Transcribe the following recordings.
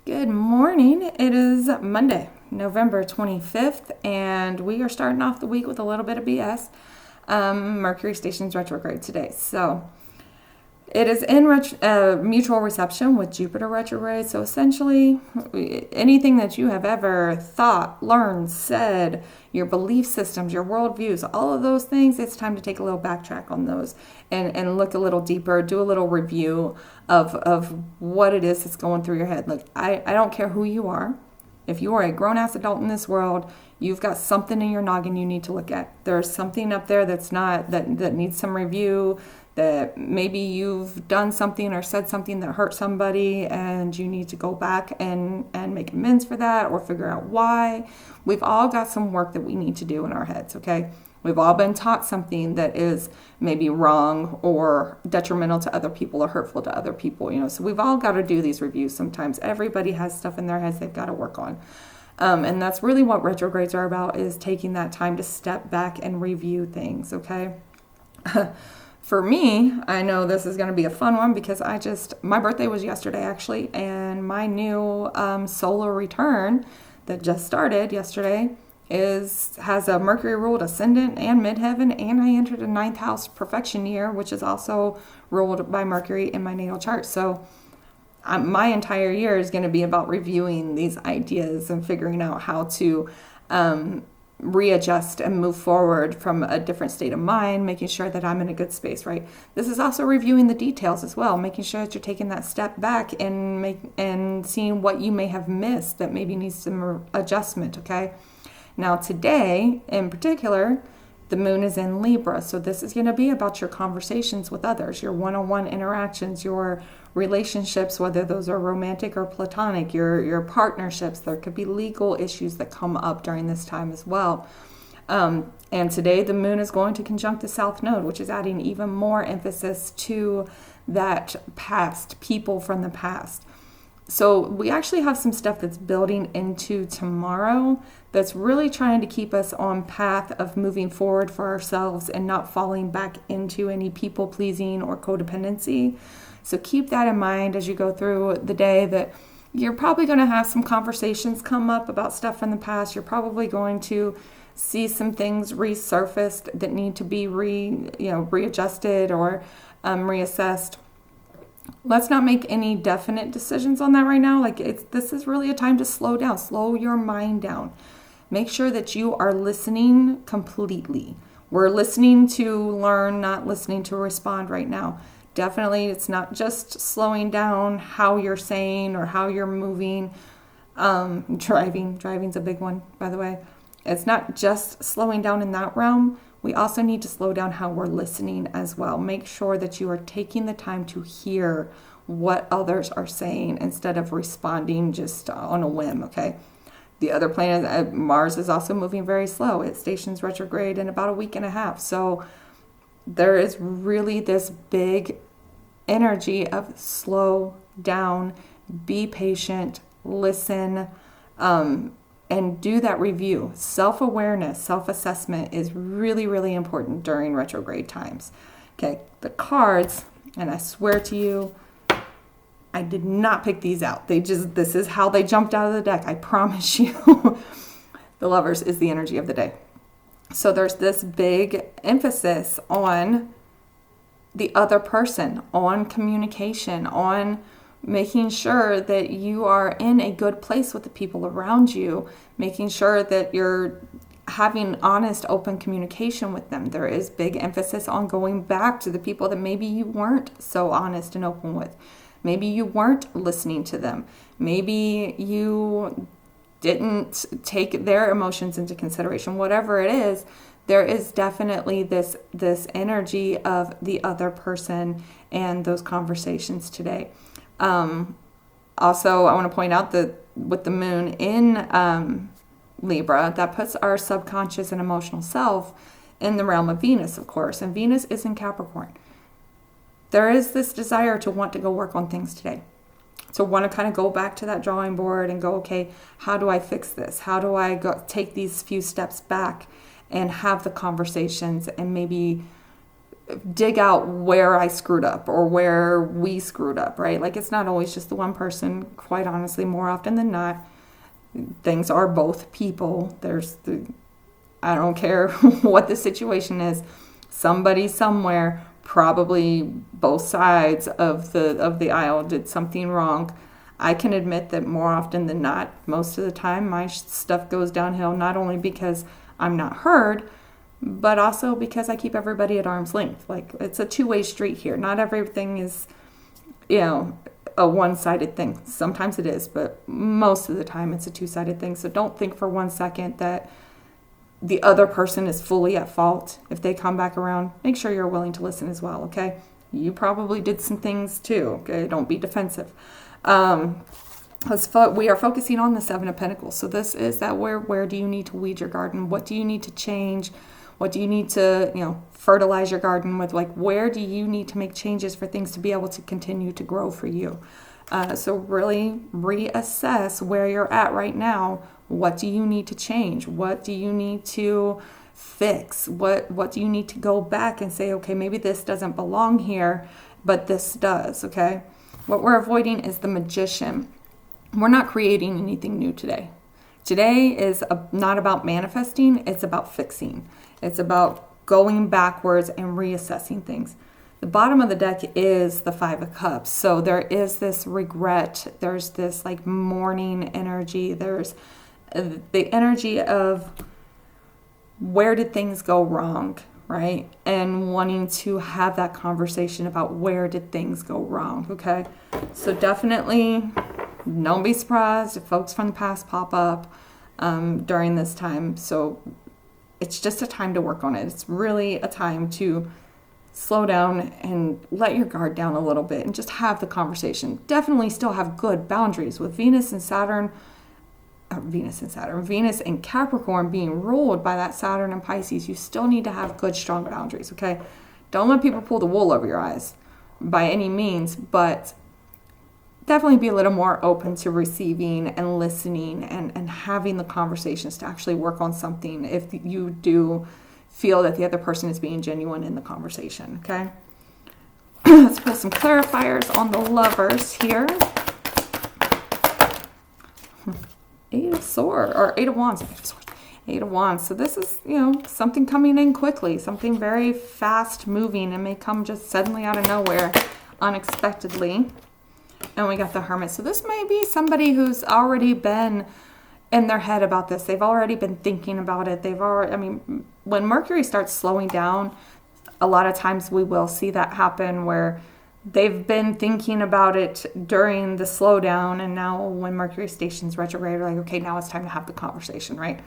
Good morning. It is Monday, November 25th, and we are starting off the week with a little bit of BS. Mercury stations retrograde today. So it is in mutual reception with Jupiter retrograde. So essentially, anything that you have ever thought, learned, said, your belief systems, your worldviews, all of those things, it's time to take a little backtrack on those and look a little deeper, do a little review of what it is that's going through your head. Look, I don't care who you are. If you are a grown-ass adult in this world, you've got something in your noggin you need to look at. There's something up there that needs some review, that maybe you've done something or said something that hurt somebody and you need to go back and make amends for that or figure out why. We've all got some work that we need to do in our heads, okay? We've all been taught something that is maybe wrong or detrimental to other people or hurtful to other people, so we've all got to do these reviews sometimes. Everybody has stuff in their heads they've got to work on. And that's really what retrogrades are about, is taking that time to step back and review things, okay? For me, I know this is going to be a fun one because my birthday was yesterday actually, and my new solar return that just started yesterday has a Mercury ruled ascendant and midheaven, and I entered a ninth house perfection year, which is also ruled by Mercury in my natal chart. So my entire year is going to be about reviewing these ideas and figuring out how to readjust and move forward from a different state of mind, making sure that I'm in a good space, right? This is also reviewing the details as well, making sure that you're taking that step back and seeing what you may have missed that maybe needs some adjustment, okay? Now today, in particular, the moon is in Libra, so this is going to be about your conversations with others, your one-on-one interactions, your relationships, whether those are romantic or platonic, your partnerships. There could be legal issues that come up during this time as well. And today the moon is going to conjunct the South Node, which is adding even more emphasis to that past, people from the past. So we actually have some stuff that's building into tomorrow that's really trying to keep us on path of moving forward for ourselves and not falling back into any people pleasing or codependency. So keep that in mind as you go through the day, that you're probably going to have some conversations come up about stuff from the past. You're probably going to see some things resurfaced that need to be readjusted or reassessed. Let's not make any definite decisions on that right now. This is really a time to slow down, slow your mind down. Make sure that you are listening completely. We're listening to learn, not listening to respond right now. Definitely, it's not just slowing down how you're saying or how you're moving. Driving's a big one, by the way. It's not just slowing down in that realm. We also need to slow down how we're listening as well. Make sure that you are taking the time to hear what others are saying instead of responding just on a whim, okay? The other planet, Mars, is also moving very slow. It stations retrograde in about a week and a half. So there is really this big energy of slow down, be patient, listen, and do that review. Self-awareness, self-assessment is really, really important during retrograde times. Okay, the cards, and I swear to you, I did not pick these out. This is how they jumped out of the deck. I promise you. The Lovers is the energy of the day. So there's this big emphasis on the other person, on communication, on making sure that you are in a good place with the people around you, making sure that you're having honest, open communication with them. There is big emphasis on going back to the people that maybe you weren't so honest and open with. Maybe you weren't listening to them. Maybe you didn't take their emotions into consideration. Whatever it is, there is definitely this energy of the other person and those conversations today. Also, I want to point out that with the moon in Libra, that puts our subconscious and emotional self in the realm of Venus, of course, and Venus is in Capricorn. There is this desire to want to go work on things today. So want to kind of go back to that drawing board and go, okay, how do I fix this? How do I take these few steps back and have the conversations and maybe dig out where I screwed up or where we screwed up, right? Like, it's not always just the one person. Quite honestly, more often than not, things are both people. I don't care what the situation is. Somebody somewhere, probably both sides of the aisle, did something wrong. I can admit that more often than not, most of the time, my stuff goes downhill, not only because I'm not heard, but also because I keep everybody at arm's length. Like, it's a two-way street here. Not everything is, a one-sided thing. Sometimes it is, but most of the time it's a two-sided thing. So don't think for one second that the other person is fully at fault. If they come back around, make sure you're willing to listen as well, okay? You probably did some things too, okay? Don't be defensive. We are focusing on the Seven of Pentacles. So this is that where do you need to weed your garden? What do you need to change? What do you need to, fertilize your garden with? Like, where do you need to make changes for things to be able to continue to grow for you? So really reassess where you're at right now. What do you need to change? What do you need to fix? What do you need to go back and say, okay, maybe this doesn't belong here, but this does, okay? What we're avoiding is the Magician. We're not creating anything new today. Today is not about manifesting, it's about fixing. It's about going backwards and reassessing things. The bottom of the deck is the Five of Cups. So there is this regret. There's this like mourning energy. There's the energy of where did things go wrong, right? And wanting to have that conversation about where did things go wrong, okay? So definitely don't be surprised if folks from the past pop up during this time. So it's just a time to work on it. It's really a time to slow down and let your guard down a little bit and just have the conversation. Definitely still have good boundaries with Venus and Capricorn being ruled by that Saturn and Pisces. You still need to have good, strong boundaries, okay? Don't let people pull the wool over your eyes by any means, but definitely be a little more open to receiving and listening and having the conversations to actually work on something if you do feel that the other person is being genuine in the conversation, okay? Let's put some clarifiers on the lovers here. Eight of Wands. Eight of Wands. So this is, something coming in quickly, something very fast moving, and may come just suddenly out of nowhere, unexpectedly. And we got the Hermit. So this may be somebody who's already been in their head about this. They've already been thinking about it. When Mercury starts slowing down, a lot of times we will see that happen where they've been thinking about it during the slowdown, and now when Mercury stations retrograde, they're like, okay, now it's time to have the conversation, right?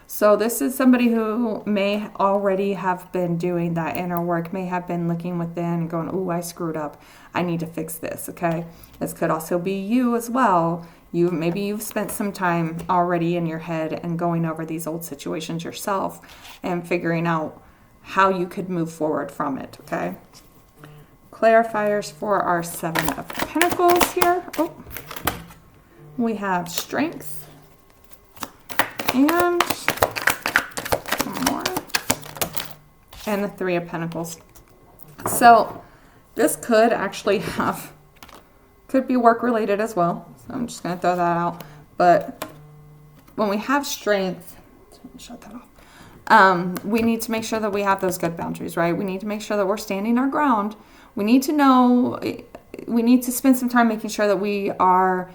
So this is somebody who may already have been doing that inner work, may have been looking within and going, ooh, I screwed up. I need to fix this, okay? This could also be you as well. Maybe you've spent some time already in your head and going over these old situations yourself and figuring out how you could move forward from it, okay? Clarifiers for our Seven of Pentacles here. Oh, we have Strength and one more, and the Three of Pentacles. So this could actually could be work related as well. So I'm just going to throw that out. But when we have Strength, shut that off. We need to make sure that we have those good boundaries, right? We need to make sure that we're standing our ground. We need to spend some time making sure that we are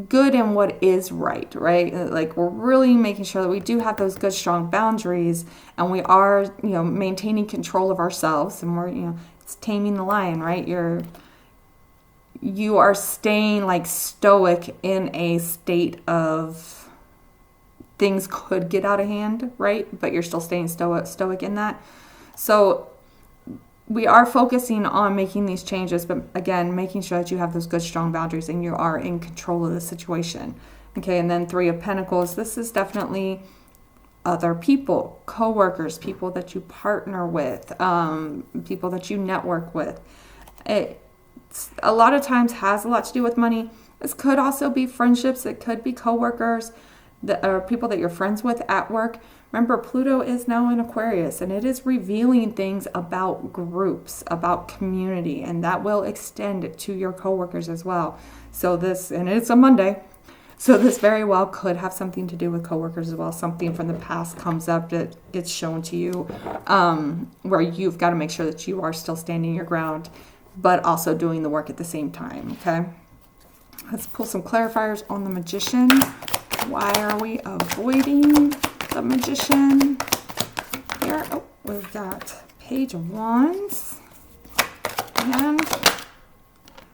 good in what is right? Like, we're really making sure that we do have those good, strong boundaries, and we are, maintaining control of ourselves, and we're, it's taming the lion, right? You are staying like stoic in a state of things could get out of hand, right? But you're still staying stoic in that. So we are focusing on making these changes, but again, making sure that you have those good, strong boundaries and you are in control of the situation. Okay, and then Three of Pentacles. This is definitely other people, coworkers, people that you partner with, people that you network with. It a lot of times has a lot to do with money. This could also be friendships. It could be coworkers. people that you're friends with at work. Remember, Pluto is now in Aquarius, and it is revealing things about groups, about community, and that will extend to your coworkers as well. So and it's a Monday, so this very well could have something to do with coworkers as well. Something from the past comes up that gets shown to you, where you've got to make sure that you are still standing your ground, but also doing the work at the same time, okay? Let's pull some clarifiers on the Magician. Why are we avoiding the Magician here? Oh, we've got Page of Wands and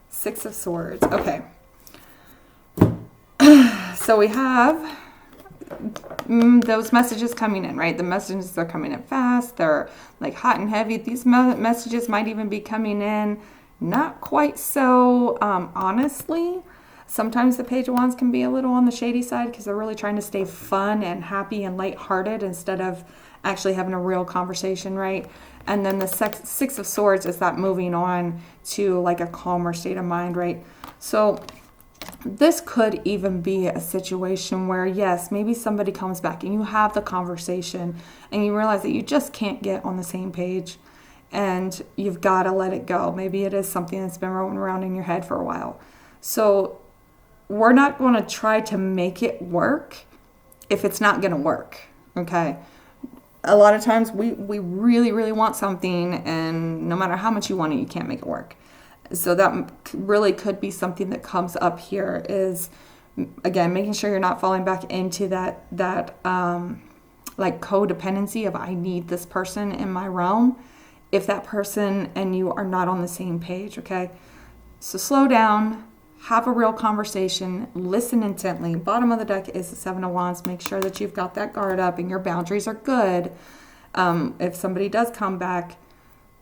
Six of Swords. Okay. So we have those messages coming in, right? The messages are coming in fast. They're like hot and heavy. These messages might even be coming in not quite so honestly. Sometimes the Page of Wands can be a little on the shady side because they're really trying to stay fun and happy and lighthearted instead of actually having a real conversation, right? And then the Six of Swords is that moving on to like a calmer state of mind, right? So this could even be a situation where, yes, maybe somebody comes back and you have the conversation and you realize that you just can't get on the same page and you've got to let it go. Maybe it is something that's been rolling around in your head for a while. So we're not going to try to make it work if it's not going to work, okay? A lot of times we really, really want something, and no matter how much you want it, you can't make it work. So that really could be something that comes up here is, again, making sure you're not falling back into that like codependency of I need this person in my realm if that person and you are not on the same page, okay? So slow down. Have a real conversation, listen intently. Bottom of the deck is the Seven of Wands. Make sure that you've got that guard up and your boundaries are good if somebody does come back.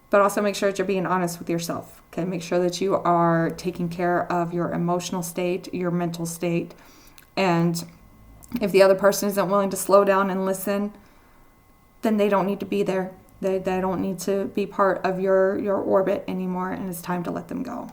But also make sure that you're being honest with yourself. Okay, make sure that you are taking care of your emotional state, your mental state. And if the other person isn't willing to slow down and listen, then they don't need to be there. They don't need to be part of your orbit anymore, and it's time to let them go.